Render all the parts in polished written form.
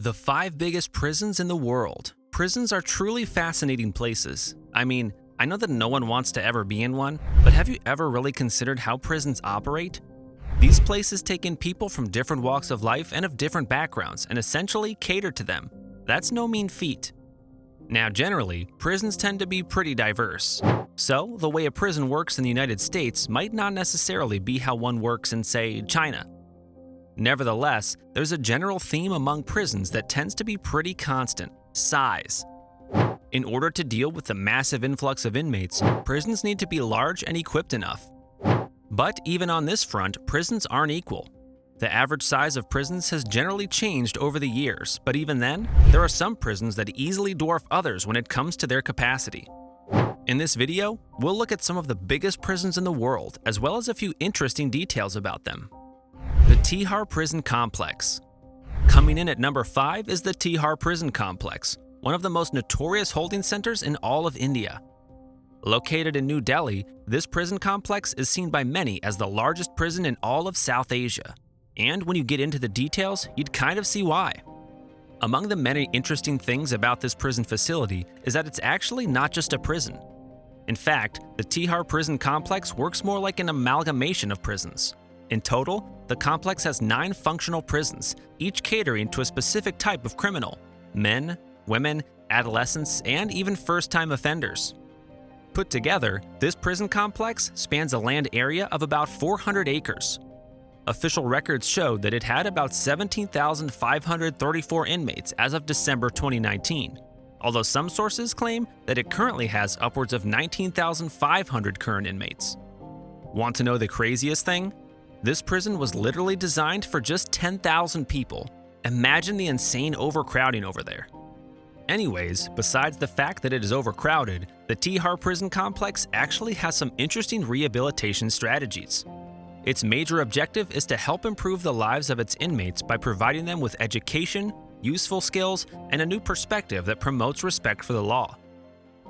The 5 biggest prisons in the world. Prisons are truly fascinating places. I mean, I know that no one wants to ever be in one, but have you ever really considered how prisons operate? These places take in people from different walks of life and of different backgrounds and essentially cater to them. That's no mean feat. Now, generally, prisons tend to be pretty diverse. So, the way a prison works in the United States might not necessarily be how one works in, say, China. Nevertheless, there's a general theme among prisons that tends to be pretty constant: size. In order to deal with the massive influx of inmates, prisons need to be large and equipped enough. But even on this front, prisons aren't equal. The average size of prisons has generally changed over the years, but even then, there are some prisons that easily dwarf others when it comes to their capacity. In this video, we'll look at some of the biggest prisons in the world, as well as a few interesting details about them. The Tihar Prison Complex. Coming in at number 5 is the Tihar Prison Complex, one of the most notorious holding centers in all of India. Located in New Delhi, this prison complex is seen by many as the largest prison in all of South Asia. And when you get into the details, you'd kind of see why. Among the many interesting things about this prison facility is that it's actually not just a prison. In fact, the Tihar Prison Complex works more like an amalgamation of prisons. In total, the complex has 9 functional prisons, each catering to a specific type of criminal: men, women, adolescents, and even first-time offenders. Put together, this prison complex spans a land area of about 400 acres. Official records showed that it had about 17,534 inmates as of December 2019, although some sources claim that it currently has upwards of 19,500 current inmates. Want to know the craziest thing? This prison was literally designed for just 10,000 people. Imagine the insane overcrowding over there. Anyways, besides the fact that it is overcrowded, the Tihar Prison Complex actually has some interesting rehabilitation strategies. Its major objective is to help improve the lives of its inmates by providing them with education, useful skills, and a new perspective that promotes respect for the law.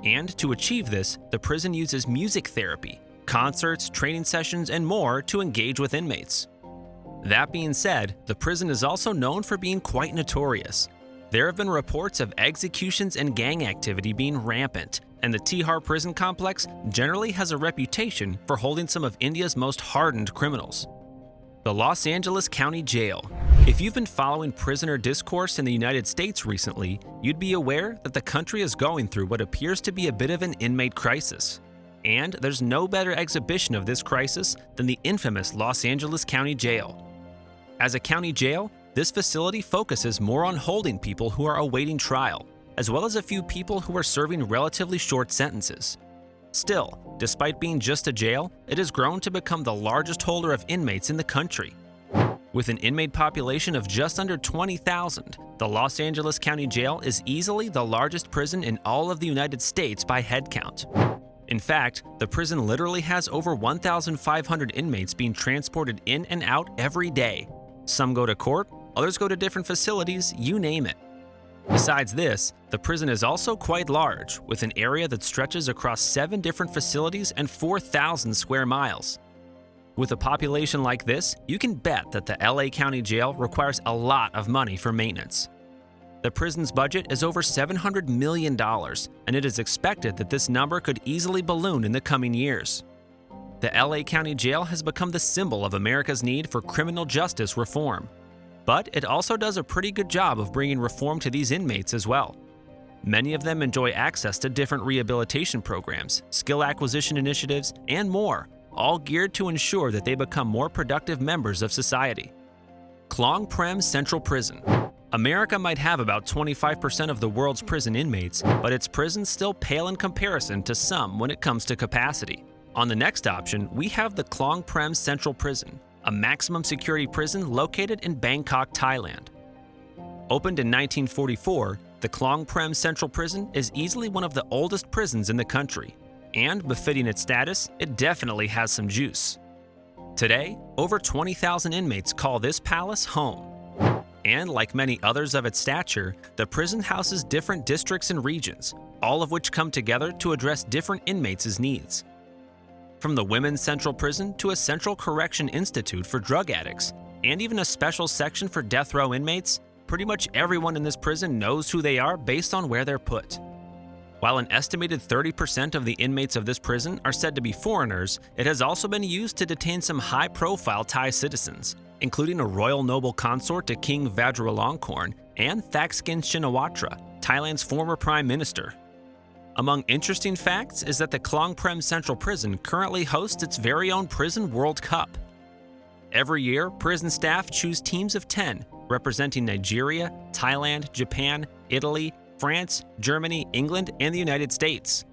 And to achieve this, the prison uses music therapy, concerts, training sessions, and more to engage with inmates. That being said, the prison is also known for being quite notorious. There have been reports of executions and gang activity being rampant, and the Tihar Prison Complex generally has a reputation for holding some of India's most hardened criminals. The Los Angeles County Jail. If you've been following prisoner discourse in the United States recently, you'd be aware that the country is going through what appears to be a bit of an inmate crisis. And there's no better exhibition of this crisis than the infamous Los Angeles County Jail. As a county jail, this facility focuses more on holding people who are awaiting trial, as well as a few people who are serving relatively short sentences. Still, despite being just a jail, it has grown to become the largest holder of inmates in the country. With an inmate population of just under 20,000, the Los Angeles County Jail is easily the largest prison in all of the United States by head count. In fact, the prison literally has over 1,500 inmates being transported in and out every day. Some go to court, others go to different facilities, you name it. Besides this, the prison is also quite large, with an area that stretches across 7 different facilities and 4,000 square miles. With a population like this, you can bet that the LA County Jail requires a lot of money for maintenance. The prison's budget is over $700 million, and it is expected that this number could easily balloon in the coming years. The LA County Jail has become the symbol of America's need for criminal justice reform. But it also does a pretty good job of bringing reform to these inmates as well. Many of them enjoy access to different rehabilitation programs, skill acquisition initiatives, and more, all geared to ensure that they become more productive members of society. Klong Prem Central Prison. America might have about 25% of the world's prison inmates, but its prisons still pale in comparison to some when it comes to capacity. On the next option, we have the Klong Prem Central Prison, a maximum security prison located in Bangkok, Thailand. Opened in 1944, the Klong Prem Central Prison is easily one of the oldest prisons in the country, and befitting its status, it definitely has some juice. Today, over 20,000 inmates call this palace home. And like many others of its stature, the prison houses different districts and regions, all of which come together to address different inmates' needs. From the Women's Central Prison to a Central Correction Institute for drug addicts, and even a special section for death row inmates, pretty much everyone in this prison knows who they are based on where they're put. While an estimated 30% of the inmates of this prison are said to be foreigners, it has also been used to detain some high-profile Thai citizens, including a royal noble consort to King Vajiralongkorn and Thaksin Shinawatra, Thailand's former prime minister. Among interesting facts is that the Klong Prem Central Prison currently hosts its very own Prison World Cup. Every year, prison staff choose teams of 10 representing Nigeria, Thailand, Japan, Italy, France, Germany, England, and the United States.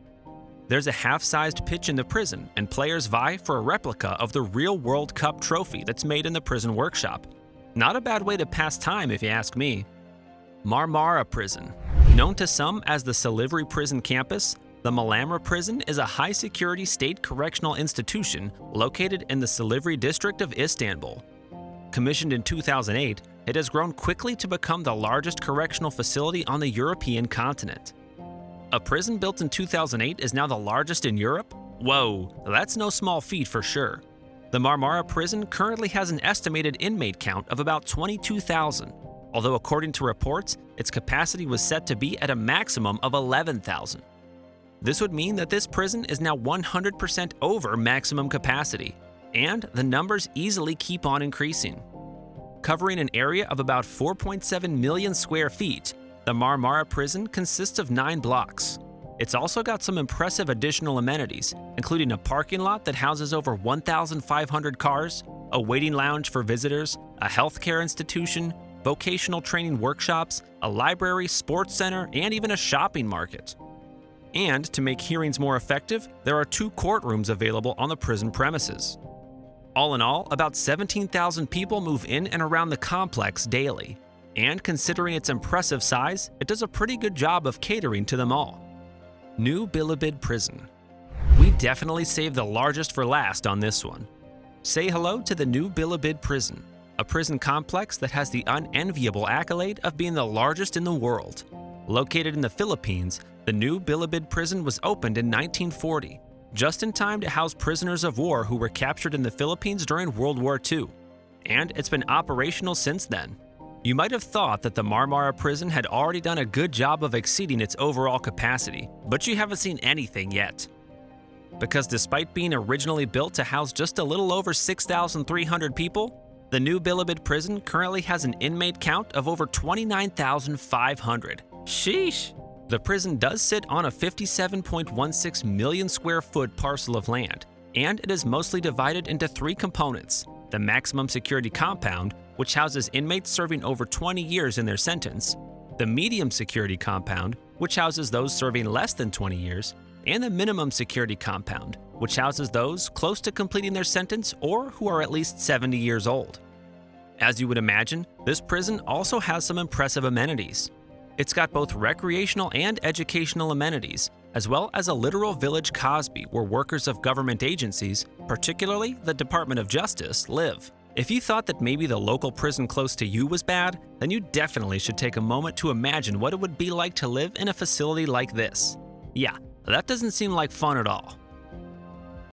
There's a half-sized pitch in the prison, and players vie for a replica of the real World Cup trophy that's made in the prison workshop. Not a bad way to pass time if you ask me. Marmara Prison. Known to some as the Silivri Prison Campus, the Marmara Prison is a high-security state correctional institution located in the Silivri district of Istanbul. Commissioned in 2008, it has grown quickly to become the largest correctional facility on the European continent. A prison built in 2008 is now the largest in Europe? Whoa, that's no small feat for sure. The Marmara Prison currently has an estimated inmate count of about 22,000, although according to reports, its capacity was set to be at a maximum of 11,000. This would mean that this prison is now 100% over maximum capacity, and the numbers easily keep on increasing. Covering an area of about 4.7 million square feet, the Marmara Prison consists of 9 blocks. It's also got some impressive additional amenities, including a parking lot that houses over 1,500 cars, a waiting lounge for visitors, a healthcare institution, vocational training workshops, a library, sports center, and even a shopping market. And to make hearings more effective, there are 2 courtrooms available on the prison premises. All in all, about 17,000 people move in and around the complex daily. And considering its impressive size, it does a pretty good job of catering to them all. New Bilibid Prison. We definitely saved the largest for last on this one. Say hello to the New Bilibid Prison, a prison complex that has the unenviable accolade of being the largest in the world. Located in the Philippines, the New Bilibid Prison was opened in 1940, just in time to house prisoners of war who were captured in the Philippines during World War II. And it's been operational since then. You might have thought that the Marmara Prison had already done a good job of exceeding its overall capacity, but you haven't seen anything yet. Because despite being originally built to house just a little over 6,300 people, the New Bilibid Prison currently has an inmate count of over 29,500. Sheesh! The prison does sit on a 57.16 million square foot parcel of land, and it is mostly divided into 3 components: the maximum security compound, which houses inmates serving over 20 years in their sentence, the medium security compound, which houses those serving less than 20 years, and the minimum security compound, which houses those close to completing their sentence or who are at least 70 years old. As you would imagine, this prison also has some impressive amenities. It's got both recreational and educational amenities, as well as a literal village Cosby where workers of government agencies, particularly the Department of Justice, live. If you thought that maybe the local prison close to you was bad, then you definitely should take a moment to imagine what it would be like to live in a facility like this. Yeah, that doesn't seem like fun at all.